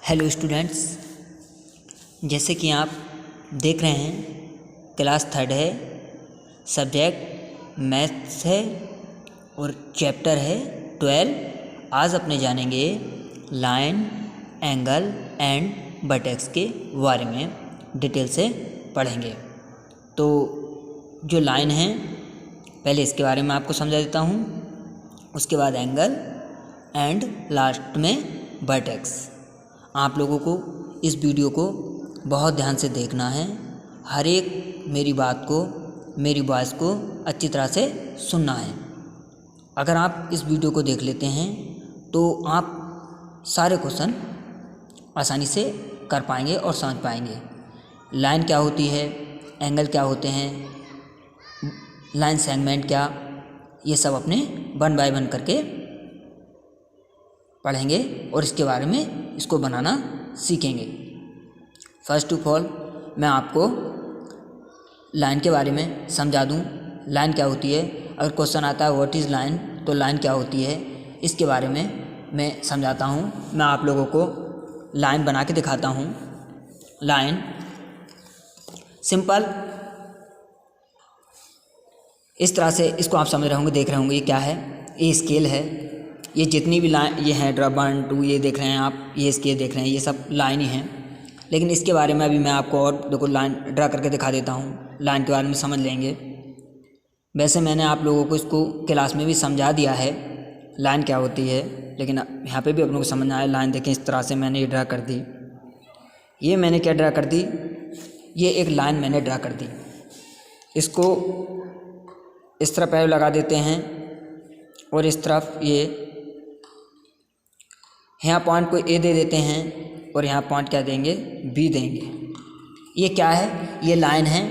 Hello students, जैसे कि आप देख रहे हैं क्लास थर्ड है, सब्जेक्ट मैथ्स है और चैप्टर है 12। आज अपने जानेंगे लाइन, एंगल एंड वर्टेक्स के बारे में डिटेल से पढ़ेंगे। तो जो लाइन है पहले इसके बारे में आपको समझा देता हूँ, उसके बाद एंगल एंड लास्ट में वर्टेक्स। आप लोगों को इस वीडियो को बहुत ध्यान से देखना है, हर एक मेरी बात को, मेरी वॉइस को अच्छी तरह से सुनना है। अगर आप इस वीडियो को देख लेते हैं तो आप सारे क्वेश्चन आसानी से कर पाएंगे और समझ पाएंगे। लाइन क्या होती है, एंगल क्या होते हैं, लाइन सेगमेंट क्या, ये सब अपने वन बाय वन करके पढ़ेंगे और इसके बारे में इसको बनाना सीखेंगे। फर्स्ट ऑफ ऑल मैं आपको लाइन के बारे में समझा दूं, लाइन क्या होती है। अगर क्वेश्चन आता है व्हाट इज़ लाइन, तो लाइन क्या होती है इसके बारे में मैं समझाता हूं। मैं आप लोगों को लाइन बना के दिखाता हूं। लाइन सिंपल इस तरह से इसको आप समझ रहे होंगे, देख रहे होंगे ये क्या है। ये स्केल है, ये जितनी भी लाइन ये हैं ड्रा 1 2 ये देख रहे हैं आप, ये स्केल देख रहे हैं, ये सब लाइन ही हैं। लेकिन इसके बारे में अभी मैं आपको और देखो लाइन ड्रा करके दिखा देता हूँ, लाइन के बारे में समझ लेंगे। वैसे मैंने आप लोगों को इसको क्लास में भी समझा दिया है लाइन क्या होती है, लेकिन यहाँ पे भी आप लोगों को समझना है। लाइन देखें, इस तरह से मैंने ये ड्रा कर दी। ये मैंने क्या ड्रा कर दी, ये एक लाइन मैंने ड्रा कर दी। इसको इस तरह पैर लगा देते हैं और इस तरफ ये यहाँ पॉइंट को ए दे देते हैं और यहाँ पॉइंट क्या देंगे, बी देंगे। ये क्या है, ये लाइन है।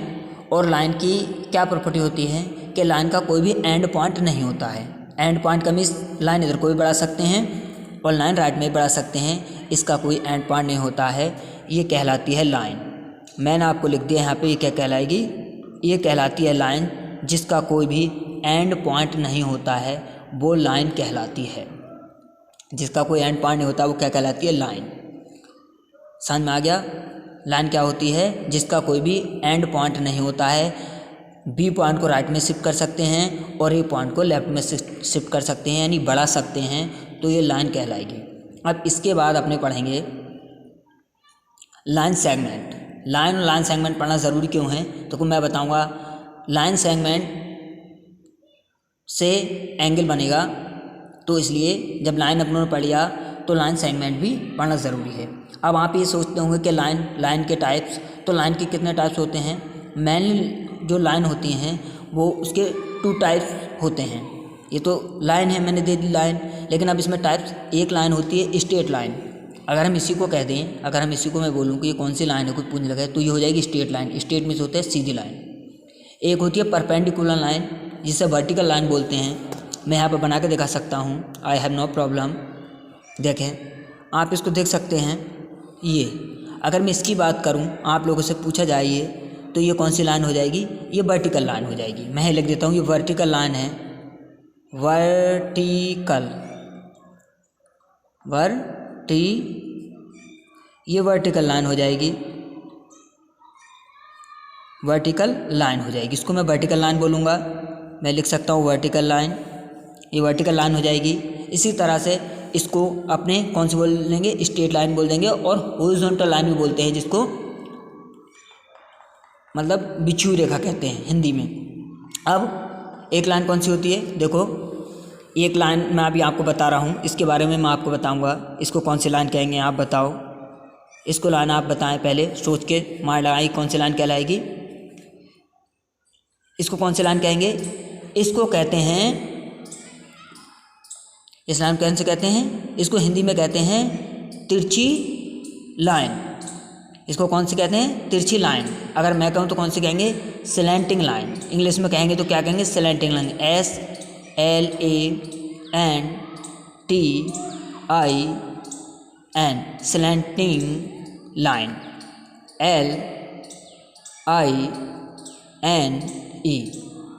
और लाइन की क्या प्रॉपर्टी होती है कि लाइन का कोई भी एंड पॉइंट नहीं होता है। एंड पॉइंट का मीन्स लाइन इधर को भी बढ़ा सकते हैं और लाइन राइट में भी बढ़ा सकते हैं, इसका कोई एंड पॉइंट नहीं होता है। ये कहलाती है लाइन। मैंने आपको लिख दिया यहाँ पे, ये क्या कहलाएगी, ये कहलाती है लाइन। जिसका कोई भी एंड पॉइंट नहीं होता है वो लाइन कहलाती है। जिसका कोई एंड पॉइंट नहीं होता वो क्या कहलाती है, लाइन। समझ में आ गया। लाइन क्या होती है, जिसका कोई भी एंड पॉइंट नहीं होता है। बी पॉइंट को राइट में शिफ्ट कर सकते हैं और ए पॉइंट को लेफ्ट में शिफ्ट कर सकते हैं, यानी बढ़ा सकते हैं, तो ये लाइन कहलाएगी। अब इसके बाद अपने पढ़ेंगे लाइन सेगमेंट। लाइन और लाइन सेगमेंट पढ़ना ज़रूरी क्यों है, तो मैं बताऊँगा। लाइन सेगमेंट से एंगल बनेगा, तो इसलिए जब लाइन अपनों ने पढ़ लिया तो लाइन सेगमेंट भी पढ़ना ज़रूरी है। अब आप ये सोचते होंगे कि लाइन के टाइप्स, तो लाइन के कितने टाइप्स होते हैं। मेनली जो लाइन होती हैं वो उसके 2 टाइप्स होते हैं। ये तो लाइन है, मैंने दे दी लाइन, लेकिन अब इसमें टाइप्स, एक लाइन होती है स्ट्रेट लाइन। अगर हम इसी को कह दें, अगर हम इसी को मैं बोलूँ कि ये कौन सी लाइन है, कोई पूछ लगा है, तो ये हो जाएगी स्ट्रेट लाइन। स्ट्रेट मीन्स होता है सीधी लाइन। एक होती है परपेंडिकुलर लाइन, जिसे वर्टिकल लाइन बोलते हैं। मैं यहाँ पर बना के दिखा सकता हूँ, आई हैव नो प्रॉब्लम। देखें, आप इसको देख सकते हैं। ये अगर मैं इसकी बात करूँ, आप लोगों से पूछा जाए ये, तो ये कौन सी लाइन हो जाएगी, ये वर्टिकल लाइन हो जाएगी। मैं लिख देता हूँ, ये वर्टिकल लाइन है। ये वर्टिकल लाइन हो जाएगी, वर्टिकल लाइन हो जाएगी। इसको मैं वर्टिकल लाइन बोलूँगा। मैं लिख सकता हूँ वर्टिकल लाइन, ये वर्टिकल लाइन हो जाएगी। इसी तरह से इसको अपने कौन सी बोल देंगे, स्ट्रेट लाइन बोल देंगे। और हॉरिजॉन्टल लाइन भी बोलते हैं, जिसको मतलब बिछुई रेखा कहते हैं हिंदी में। अब एक लाइन कौन सी होती है, देखो एक लाइन मैं अभी आपको बता रहा हूँ, इसके बारे में मैं आपको बताऊँगा। इसको कौन सी लाइन कहेंगे, आप बताओ। इसको लाइन आप बताएं, पहले सोच के मार लगाई कौन सी लाइन कहलाएगी। इसको कौन सी लाइन कहेंगे, इसको कहते हैं, इस लाइन कौन से कहते हैं, इसको हिंदी में कहते हैं तिरछी लाइन। इसको कौन सी कहते हैं, तिरछी लाइन। अगर मैं कहूँ तो कौन सी कहेंगे, स्लैंटिंग लाइन। इंग्लिश में कहेंगे तो क्या कहेंगे, slanting line. SLANTIN, slanting line. LINE।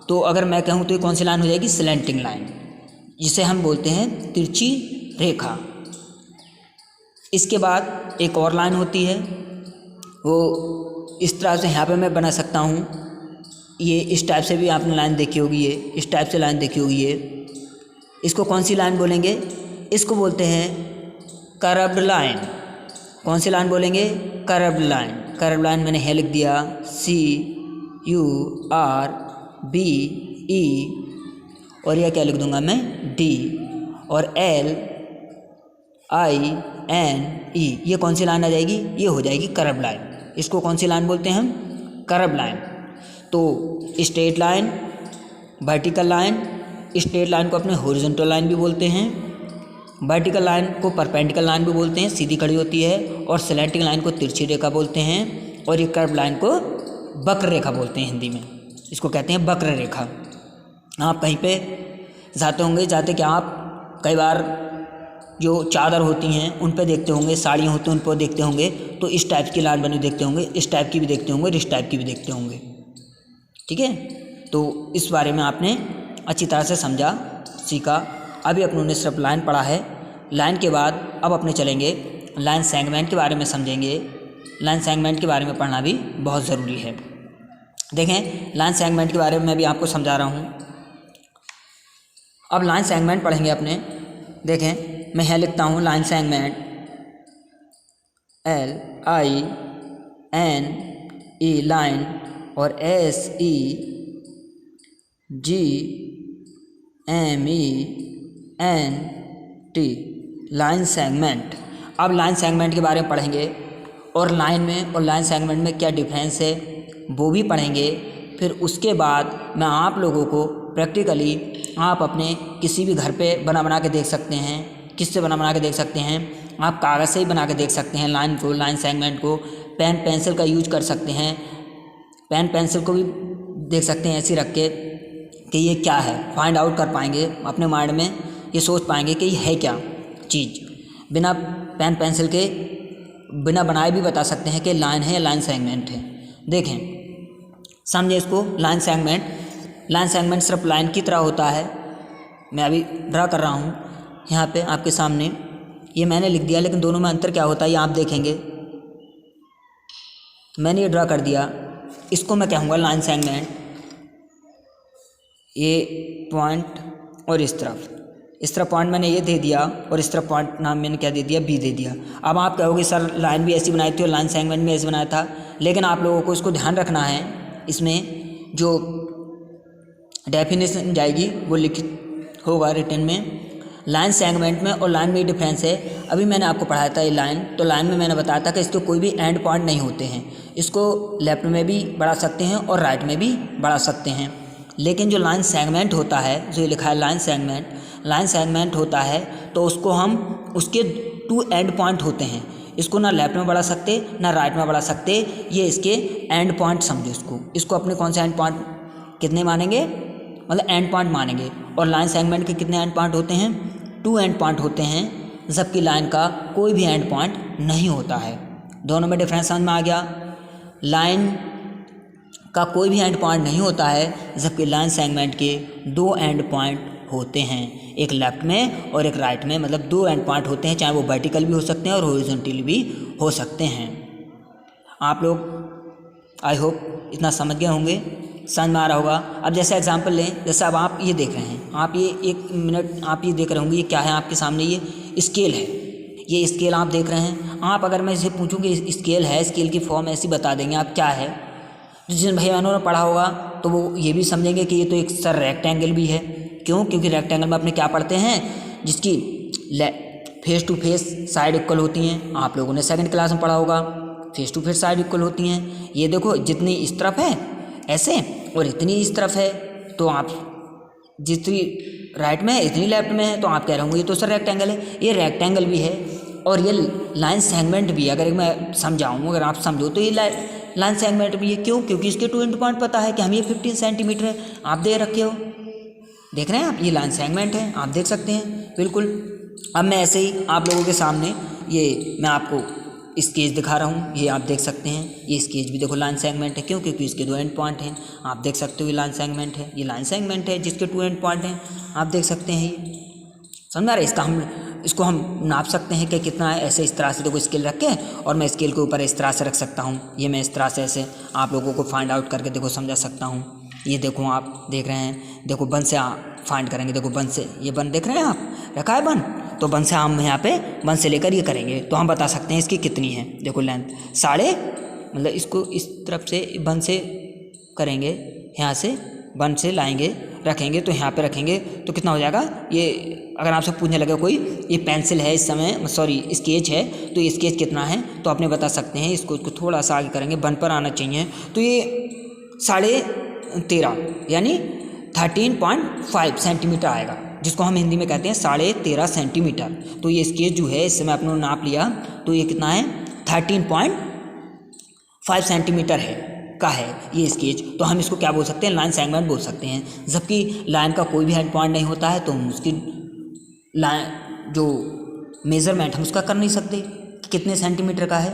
तो अगर मैं कहूँ तो ये कौन सी लाइन हो जाएगी, स्लैंटिंग लाइन, जिसे हम बोलते हैं तिरछी रेखा। इसके बाद एक और लाइन होती है, वो इस तरह से यहाँ पे मैं बना सकता हूँ। ये इस टाइप से भी आपने लाइन देखी होगी, ये इस टाइप से लाइन देखी होगी। ये इसको कौन सी लाइन बोलेंगे? इसको बोलते हैं कर्व्ड लाइन। कौन सी लाइन बोलेंगे? Curved line. कर्व्ड लाइन मैंने है लिख दिया, CURVE, और यह क्या लिख दूंगा मैं? D, और LINE। ये कौन सी लाइन आ जाएगी? ये हो जाएगी कर्व्ड लाइन। इसको कौन सी लाइन बोलते हैं हम? Curved line. तो straight line, vertical line, straight line को अपने हॉरिजॉन्टल लाइन भी बोलते हैं, वर्टिकल लाइन को परपेंडिकुलर लाइन भी बोलते हैं, सीधी खड़ी होती है, और स्लैंटिंग लाइन को तिरछी रेखा बोलते हैं, और ये कर्व लाइन को वक्र रेखा बोलते हैं हिंदी में। इसको कहते हैं वक्र रेखा। आप कहीं पे जाते क्या आप कई बार जो चादर होती हैं उन पे देखते होंगे, साड़ियाँ होती हैं उन पर देखते होंगे, तो इस टाइप की लाइन बनी देखते होंगे, इस टाइप की भी देखते होंगे, इस टाइप की भी देखते होंगे। ठीक है, तो इस बारे में आपने अच्छी तरह से समझा, सीखा। अभी अपनों ने सिर्फ लाइन पढ़ा है। लाइन के बाद अब अपने चलेंगे लाइन सेगमेंट के बारे में समझेंगे। लाइन सेगमेंट के बारे में पढ़ना भी बहुत ज़रूरी है। देखें, लाइन सेगमेंट के बारे में मैं भी आपको समझा रहा हूँ। अब लाइन सेगमेंट पढ़ेंगे अपने। देखें, मैं यहाँ लिखता हूँ लाइन सेगमेंट, LINE लाइन, और SEGMENT लाइन सेगमेंट। अब लाइन सेगमेंट के बारे में पढ़ेंगे, और लाइन में और लाइन सेगमेंट में क्या डिफरेंस है वो भी पढ़ेंगे। फिर उसके बाद मैं आप लोगों को प्रैक्टिकली आप अपने किसी भी घर पे बना के देख सकते हैं। किससे बना के देख सकते हैं? आप कागज़ से ही बना के देख सकते हैं लाइन को, लाइन सेगमेंट को। पेन पेंसिल का यूज कर सकते हैं, पेन पेंसिल को भी देख सकते हैं ऐसे रख के कि ये क्या है, फाइंड आउट कर पाएंगे अपने माइंड में, ये सोच पाएंगे कि ये है क्या चीज़। बिना पेन पेंसिल के बिना बनाए भी बता सकते हैं कि लाइन है या लाइन सेगमेंट है। देखें, समझे इसको। लाइन सेगमेंट सिर्फ लाइन की तरह होता है। मैं अभी ड्रा कर रहा हूँ यहाँ पे आपके सामने, ये मैंने लिख दिया, लेकिन दोनों में अंतर क्या होता है ये आप देखेंगे। मैंने ये ड्रा कर दिया, इसको मैं कहूँगा लाइन सेगमेंट। ये पॉइंट और इस तरफ पॉइंट मैंने ये दे दिया, और इस तरफ पॉइंट नाम मैंने क्या दे दिया? बी दे दिया। अब आप कहोगे सर लाइन भी ऐसी बनाई थी और लाइन सेगमेंट भी ऐसे बनाया था, लेकिन आप लोगों को इसको ध्यान रखना है। इसमें जो डेफिनेशन जाएगी वो लिखित होगा रिटन में। लाइन सेगमेंट में और लाइन में डिफरेंस है। अभी मैंने आपको पढ़ाया था ये लाइन, तो लाइन में मैंने बताया था कि इसके कोई भी एंड पॉइंट नहीं होते हैं। इसको लेफ्ट में भी बढ़ा सकते हैं और राइट में भी बढ़ा सकते हैं। लेकिन जो लाइन सेगमेंट होता है, जो लिखा है लाइन सेगमेंट होता है, तो उसको हम उसके 2 एंड पॉइंट होते हैं। इसको ना लेफ्ट में बढ़ा सकते ना राइट में बढ़ा सकते, ये इसके एंड पॉइंट समझो। इसको अपने कौन से एंड पॉइंट कितने मानेंगे? मतलब एंड पॉइंट मानेंगे। और लाइन सेगमेंट के कितने एंड पॉइंट होते हैं? 2 एंड पॉइंट होते हैं, जबकि लाइन का कोई भी एंड पॉइंट नहीं होता है। दोनों में डिफरेंस समझ में आ गया। लाइन का कोई भी एंड पॉइंट नहीं होता है, जबकि लाइन सेगमेंट के 2 एंड पॉइंट होते हैं, एक लेफ्ट में और एक राइट में। मतलब 2 एंड पॉइंट होते हैं, चाहे वो वर्टिकल भी हो सकते हैं और हॉरिजॉन्टल भी हो सकते हैं। आप लोग आई होप इतना समझ गए होंगे, समझ में आ रहा होगा। अब जैसे एग्जांपल लें, जैसे अब आप ये देख रहे हैं, आप ये 1 मिनट आप ये देख रहे होंगे, ये क्या है आपके सामने? ये स्केल है। ये स्केल आप देख रहे हैं। आप अगर मैं इसे पूछूं कि स्केल है, स्केल की फॉर्म ऐसी बता देंगे आप क्या है। जिन भाई बहनों ने पढ़ा होगा तो वो ये भी समझेंगे कि ये तो एक सर रेक्टेंगल भी है। क्यों? क्योंकि रेक्टेंगल में अपने क्या पढ़ते हैं, जिसकी face to face side equal होती हैं। आप लोगों ने 2nd क्लास में पढ़ा होगा, face to face side equal होती हैं। ये देखो, जितनी इस तरफ है ऐसे और इतनी इस तरफ है, तो आप जितनी राइट में है इतनी लेफ्ट में है, तो आप कह रहे होंगे ये तो सर रेक्टेंगल है। ये रेक्टेंगल भी है और ये लाइन सेगमेंट भी है। अगर मैं समझाऊँ, अगर आप समझो, तो ये लाइन सेगमेंट भी है। क्यों? क्योंकि इसके 2 एंड पॉइंट पता है कि हम ये 15 सेंटीमीटर है, आप दे रखे हो, देख रहे हैं आप, ये लाइन सेगमेंट है, आप देख सकते हैं बिल्कुल। अब मैं ऐसे ही आप लोगों के सामने ये मैं आपको स्केच दिखा रहा हूँ, ये आप देख सकते हैं। ये स्केच भी देखो लाइन सेगमेंट है। क्यों? क्योंकि इसके 2 एंड पॉइंट हैं, आप देख सकते हो। ये लाइन सेगमेंट है, ये लाइन सेगमेंट है जिसके 2 एंड पॉइंट हैं, आप देख सकते हैं। ये समझ आ रहा है? इसका हम इसको हम नाप सकते हैं कि कितना है। ऐसे इस तरह से देखो स्केल रख के, और मैं स्केल के ऊपर इस तरह से रख सकता हूँ। ये मैं इस तरह से ऐसे आप लोगों को फाइंड आउट करके देखो समझा सकता हूँ। ये देखो आप देख रहे हैं, देखो बन से फाइंड करेंगे। देखो बन से, ये बन देख रहे हैं आप, रखा है बन, तो बन से हम यहाँ पे बन से लेकर ये करेंगे तो हम बता सकते हैं इसकी कितनी है। देखो लेंथ साढ़े, मतलब इसको इस तरफ से बन से करेंगे, यहाँ से बन से लाएंगे, रखेंगे, तो यहाँ पे रखेंगे तो कितना हो जाएगा। ये अगर आपसे पूछने लगे कोई, ये पेंसिल है इस समय, सॉरी स्केच है, तो ये स्केच कितना है तो आपने बता सकते हैं। इसको थोड़ा सा आगे करेंगे, बन पर आना चाहिए, तो ये 13.5 यानी 13.5 सेंटीमीटर आएगा, जिसको हम हिंदी में कहते हैं 13.5 सेंटीमीटर। तो ये स्केच जो है इस समय आपने नाप लिया तो ये कितना है 13.5 सेंटीमीटर है का है ये स्केच। तो हम इसको क्या बोल सकते हैं, लाइन सेगमेंट बोल सकते हैं। जबकि लाइन का कोई भी एंड पॉइंट नहीं होता है तो हम उसकी लाइन जो मेज़रमेंट हम उसका कर नहीं सकते कि कितने सेंटीमीटर का है,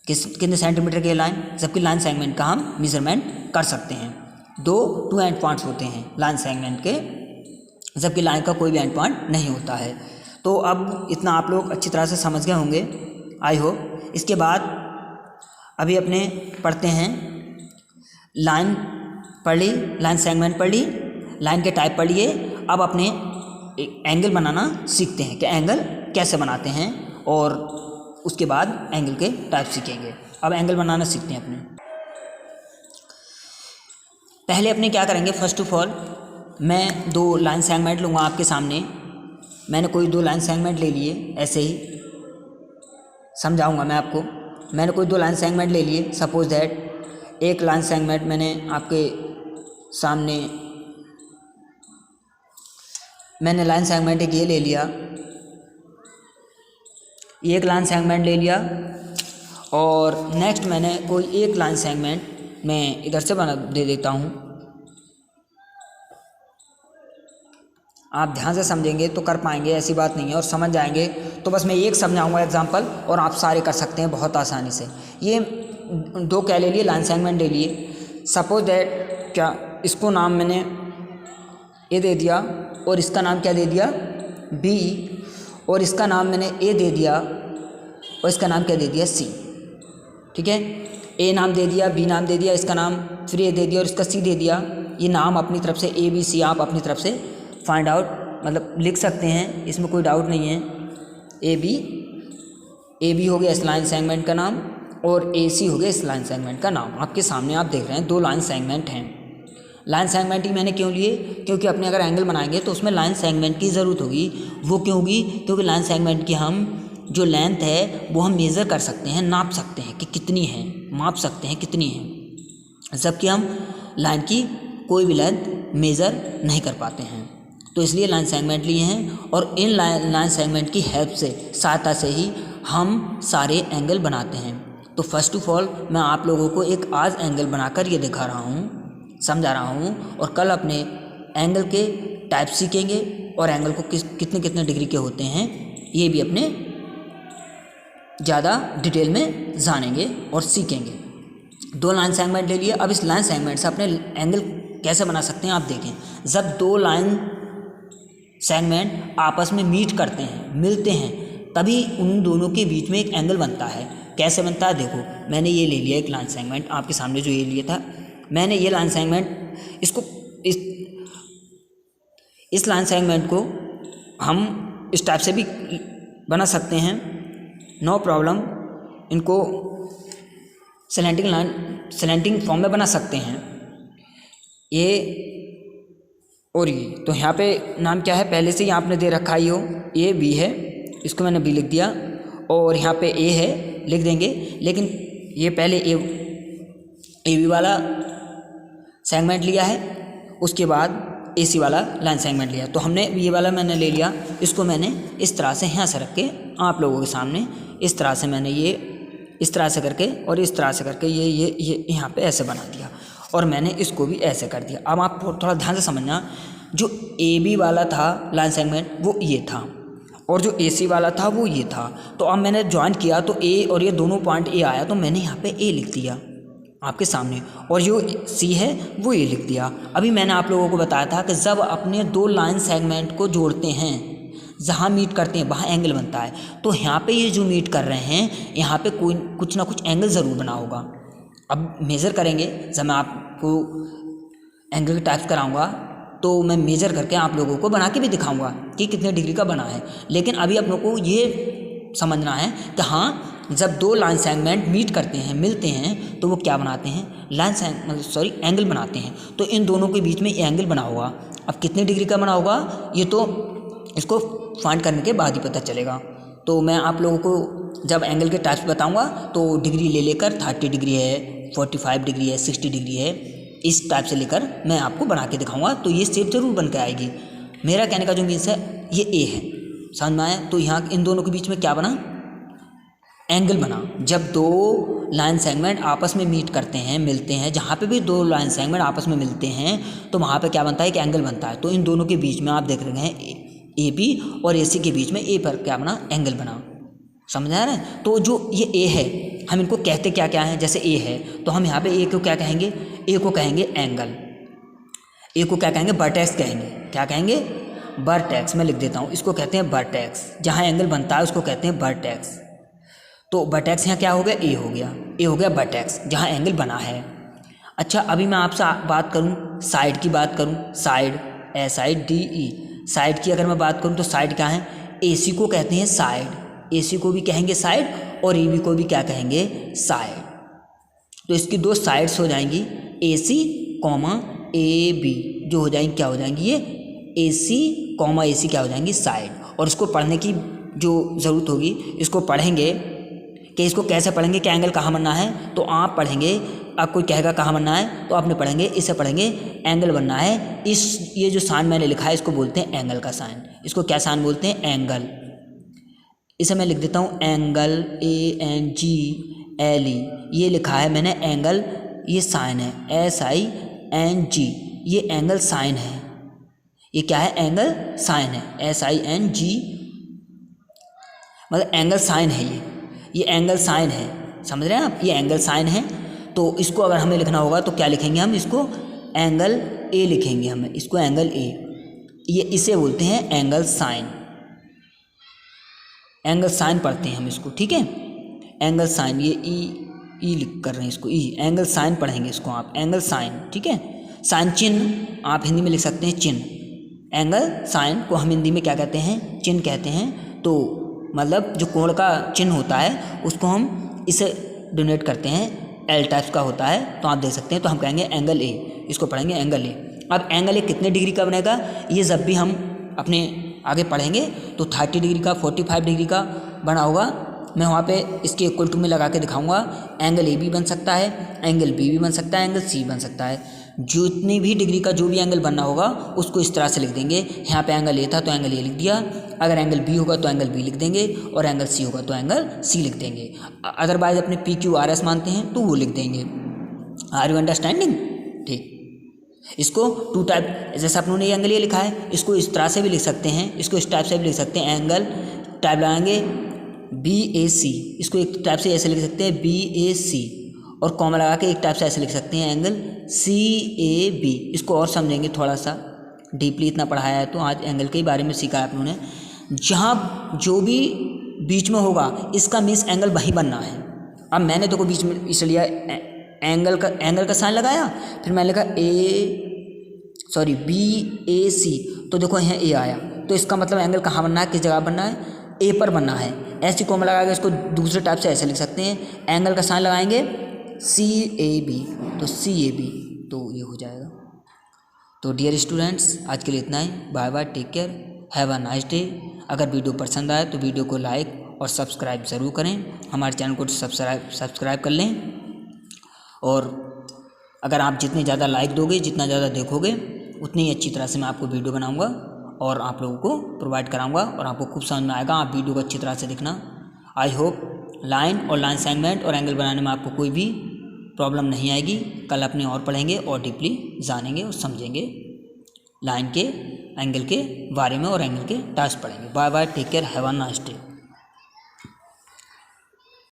कितने सेंटीमीटर की लाइन। जबकि लाइन सेगमेंट का हम मेज़रमेंट कर सकते हैं। टू एंड पॉइंट्स होते हैं लाइन सेगमेंट के, जबकि लाइन का कोई भी एंड पॉइंट नहीं होता है। तो अब इतना आप लोग अच्छी तरह से समझ गए होंगे, आई होप। इसके बाद अभी अपने पढ़ते हैं, लाइन पढ़ ली, लाइन सेगमेंट पढ़ ली, लाइन के टाइप पढ़ लिए। अब अपने एंगल बनाना सीखते हैं कि एंगल कैसे बनाते हैं, और उसके बाद एंगल के टाइप सीखेंगे। अब एंगल बनाना सीखते हैं अपने। पहले अपने क्या करेंगे, फर्स्ट ऑफ ऑल मैं 2 लाइन सेगमेंट लूँगा आपके सामने। मैंने कोई 2 लाइन सेगमेंट ले लिए, ऐसे ही समझाऊंगा मैं आपको। मैंने कोई 2 लाइन सेगमेंट ले लिए। सपोज दैट एक लाइन सेगमेंट मैंने आपके सामने, मैंने लाइन सेगमेंट एक ये ले लिया, एक लाइन सेगमेंट ले लिया, और नेक्स्ट मैंने कोई एक लाइन सेगमेंट मैं इधर से बना दे देता हूँ। आप ध्यान से समझेंगे तो कर पाएंगे, ऐसी बात नहीं है, और समझ जाएंगे तो बस मैं एक समझाऊंगा एग्जांपल, और आप सारे कर सकते हैं बहुत आसानी से। ये 2 क्या ले लिए, लाइन सेगमेंट ले लिए। सपोज दैट क्या, इसको नाम मैंने ए दे दिया, और इसका नाम क्या दे दिया बी, और इसका नाम मैंने ए दे दिया, और इसका नाम क्या दे दिया सी। ठीक है, ए नाम दे दिया, बी नाम दे दिया, इसका नाम फिर ए दे दिया, और इसका सी दे दिया। ये नाम अपनी तरफ से ए बी सी आप अपनी तरफ से फाइंड आउट मतलब लिख सकते हैं, इसमें कोई डाउट नहीं है। ए बी हो गया इस लाइन सेगमेंट का नाम, और ए सी हो गया इस लाइन सेगमेंट का नाम। आपके सामने आप देख रहे हैं 2 लाइन सेगमेंट हैं। लाइन सेगमेंट ही मैंने क्यों लिए, क्योंकि अपने अगर एंगल बनाएंगे तो उसमें लाइन सेगमेंट की ज़रूरत होगी। वो क्यों होगी, क्योंकि लाइन सेगमेंट की हम जो लेंथ है वो हम मेज़र कर सकते हैं, नाप सकते हैं कि कितनी है, माप सकते हैं कितनी है, जबकि हम लाइन की कोई भी लेंथ मेज़र नहीं कर पाते हैं। तो इसलिए लाइन सेगमेंट लिए हैं, और इन लाइन सेगमेंट की हेल्प से, सहायता से ही हम सारे एंगल बनाते हैं। तो फर्स्ट ऑफ ऑल मैं आप लोगों को एक आज एंगल बनाकर ये दिखा रहा हूँ, समझा रहा हूँ, और कल अपने एंगल के टाइप सीखेंगे, और एंगल को कितने कितने डिग्री के होते हैं ये भी अपने ज़्यादा डिटेल में जानेंगे और सीखेंगे। 2 लाइन सेगमेंट ले लिए। अब इस लाइन सेगमेंट से अपने एंगल कैसे बना सकते हैं आप देखें। जब 2 लाइन सेगमेंट आपस में मीट करते हैं, मिलते हैं, तभी उन दोनों के बीच में एक एंगल बनता है। कैसे बनता है देखो, मैंने ये ले लिया एक लाइन सेगमेंट आपके सामने, जो ये लिया था मैंने, ये लाइन सेगमेंट, इसको इस लाइन सेगमेंट को हम इस टाइप से भी बना सकते हैं, नो प्रॉब्लम। इनको स्लैंटिंग फॉर्म में बना सकते हैं, ये और ये। तो यहाँ पे नाम क्या है, पहले से ही आपने दे रखा ही हो, ए बी है, इसको मैंने बी लिख दिया, और यहाँ पे ए है लिख देंगे। लेकिन ये पहले ए बी वाला सेगमेंट लिया है, उसके बाद ए सी वाला लाइन सेगमेंट लिया। तो हमने ये वाला मैंने ले लिया, इसको मैंने इस तरह से यहाँ से रख के आप लोगों के सामने इस तरह से मैंने ये इस तरह से करके और इस तरह से करके ये यहाँ पे ऐसे बना दिया, और मैंने इसको भी ऐसे कर दिया। अब आप थोड़ा ध्यान से समझना, जो ए बी वाला था लाइन सेगमेंट वो ये था, और जो ए सी वाला था वो ये था। तो अब मैंने ज्वाइन किया तो ए और ये दोनों पॉइंट ए आया, तो मैंने यहाँ पे ए लिख दिया आपके सामने, और जो सी है वो ये लिख दिया। अभी मैंने आप लोगों को बताया था कि जब अपने 2 लाइन सेगमेंट को जोड़ते हैं, जहाँ मीट करते हैं वहाँ एंगल बनता है। तो यहाँ पे ये जो मीट कर रहे हैं यहाँ पे कोई कुछ ना कुछ एंगल ज़रूर बना होगा। अब मेज़र करेंगे, जब मैं आपको एंगल के टाइप्स कराऊंगा तो मैं मेज़र करके आप लोगों को बना के भी दिखाऊंगा कि कितने डिग्री का बना है। लेकिन अभी आप लोगों को ये समझना है कि हाँ, जब दो लाइन सेगमेंट मीट करते हैं, मिलते हैं, तो वो क्या बनाते हैं, एंगल बनाते हैं। तो इन दोनों के बीच में एंगल बना होगा। अब कितने डिग्री का बना होगा ये तो इसको फाइंड करने के बाद ही पता चलेगा। तो मैं आप लोगों को जब एंगल के टाइप्स बताऊंगा तो डिग्री ले लेकर 30 डिग्री है, 45 डिग्री है, 60 डिग्री है, इस टाइप से लेकर मैं आपको बना के दिखाऊंगा। तो ये शेप जरूर बन के आएगी। मेरा कहने का जो मीन्स है ये ए है, समझ में आया। तो यहाँ इन दोनों के बीच में क्या बना, एंगल बना। जब दो लाइन सेगमेंट आपस में मीट करते हैं, मिलते हैं, जहाँ पे भी दो लाइन सेगमेंट आपस में मिलते हैं तो वहाँ पे क्या बनता है, एक एंगल बनता है। तो इन दोनों के बीच में आप देख रहे हैं ए बी और ए सी के बीच में ए पर क्या बना, एंगल बना। समझ आ रहा है। तो जो ये ए है, हम इनको कहते क्या क्या हैं, जैसे ए है तो हम यहाँ पे ए को क्या कहेंगे, ए को कहेंगे एंगल, ए को क्या कहेंगे, वर्टेक्स कहेंगे। क्या कहेंगे, वर्टेक्स। मैं लिख देता हूँ, इसको कहते हैं वर्टेक्स। जहाँ एंगल बनता है उसको कहते हैं वर्टेक्स। तो वर्टेक्स यहाँ क्या हो गया, ए हो गया, ए हो गया वर्टेक्स जहाँ एंगल बना है। अच्छा, अभी मैं आपसे बात करूँ साइड की, बात करूँ साइड, SIDE, साइड की अगर मैं बात करूँ तो साइड क्या है, AC को कहते हैं साइड, AC को भी कहेंगे साइड और EB को भी क्या कहेंगे, साइड। तो इसकी दो साइड्स हो जाएंगी AC, AB, जो हो जाएंगी क्या हो जाएंगी, ये AC, AC क्या हो जाएंगी, साइड। और इसको पढ़ने की जो ज़रूरत होगी, इसको पढ़ेंगे कि इसको कैसे पढ़ेंगे, क्या एंगल कहाँ बनना है। तो आप पढ़ेंगे, अब कोई कहेगा कहाँ बनना है तो आपने पढ़ेंगे, इसे पढ़ेंगे एंगल बनना है। ये जो साइन मैंने लिखा है इसको बोलते हैं एंगल का साइन। इसको क्या साइन बोलते हैं, एंगल। इसे मैं लिख देता हूँ एंगल, ANGLE, ये लिखा है मैंने एंगल, ये साइन है SING, ये एंगल साइन है। ये क्या है, एंगल साइन है, SING, मतलब एंगल साइन है। ये एंगल साइन है, समझ रहे हैं आप, ये एंगल साइन है। तो इसको अगर हमें लिखना होगा तो क्या लिखेंगे, हम इसको एंगल A लिखेंगे, हमें इसको एंगल A, ये इसे बोलते हैं एंगल साइन। एंगल साइन पढ़ते हैं हम इसको, ठीक है, एंगल साइन। ये ई लिख कर रहे हैं इसको, ई, एंगल साइन पढ़ेंगे इसको आप, एंगल साइन, ठीक है। साइन चिन्ह आप हिंदी में लिख सकते हैं, चिन्ह। एंगल साइन को हम हिंदी में क्या कहते हैं, चिन्ह कहते हैं। तो मतलब जो कोण का चिन्ह होता है उसको हम इसे डोनेट करते हैं, L टाइप्स का होता है, तो आप देख सकते हैं। तो हम कहेंगे एंगल A, इसको पढ़ेंगे एंगल A। अब एंगल A कितने डिग्री का बनेगा, ये जब भी हम अपने आगे पढ़ेंगे तो 30 डिग्री का, 45 डिग्री का बना होगा। मैं वहाँ पे इसके इक्वल टू में लगा के दिखाऊंगा। एंगल A भी बन सकता है, एंगल B भी बन सकता है, एंगल C बन सकता है। जितनी भी डिग्री का जो भी एंगल बनना होगा उसको इस तरह से लिख देंगे। यहाँ पे एंगल A था तो एंगल A लिख दिया, अगर एंगल B होगा तो एंगल B लिख देंगे, और एंगल C होगा तो एंगल C लिख देंगे। अदरवाइज अपने PQRS मानते हैं तो वो लिख देंगे। आर यू अंडरस्टैंडिंग, ठीक। इसको टू टाइप, जैसे अपनों ने ये एंगल ये लिखा है, इसको इस तरह से भी लिख सकते हैं, इसको इस टाइप से भी लिख सकते हैं। एंगल टाइप लगाएंगे BAC, इसको एक टाइप से ऐसे लिख सकते हैं BAC, और कॉमा लगा के एक टाइप से ऐसे लिख सकते हैं एंगल CAB। इसको और समझेंगे थोड़ा सा डीपली, इतना पढ़ाया है तो आज एंगल के बारे में सीखा है आप लोगों ने। जहाँ जो भी बीच में होगा इसका मीन्स एंगल वहीं बनना है। अब मैंने तो को बीच में इसलिए एंगल का साइन लगाया, फिर मैंने लिखा BAC, तो देखो यहाँ A आया, तो इसका मतलब एंगल कहाँ बनना है, किस जगह बनना है, A पर बनना है। ऐसी कॉमा लगा के इसको दूसरे टाइप से ऐसे लिख सकते हैं। एंगल का साइन लगाएंगे CAB, तो CAB, तो ये हो जाएगा। तो डियर स्टूडेंट्स, आज के लिए इतना ही। Bye bye, take care, have a nice day. अगर वीडियो पसंद आए तो वीडियो को लाइक और सब्सक्राइब ज़रूर करें, हमारे चैनल को सब्सक्राइब कर लें। और अगर आप जितने ज़्यादा लाइक दोगे, जितना ज़्यादा देखोगे, उतनी ही अच्छी तरह से मैं आपको वीडियो बनाऊँगा और आप लोगों को प्रोवाइड कराऊँगा, और आपको खूब समझ में आएगा। आप वीडियो को अच्छी तरह से देखना। आई होप लाइन और लाइन सेगमेंट और एंगल बनाने में आपको कोई भी प्रॉब्लम नहीं आएगी। कल अपने और पढ़ेंगे और डीपली जानेंगे और समझेंगे लाइन के, एंगल के बारे में, और एंगल के टाइप्स पढ़ेंगे। Bye bye, take care, have a nice day.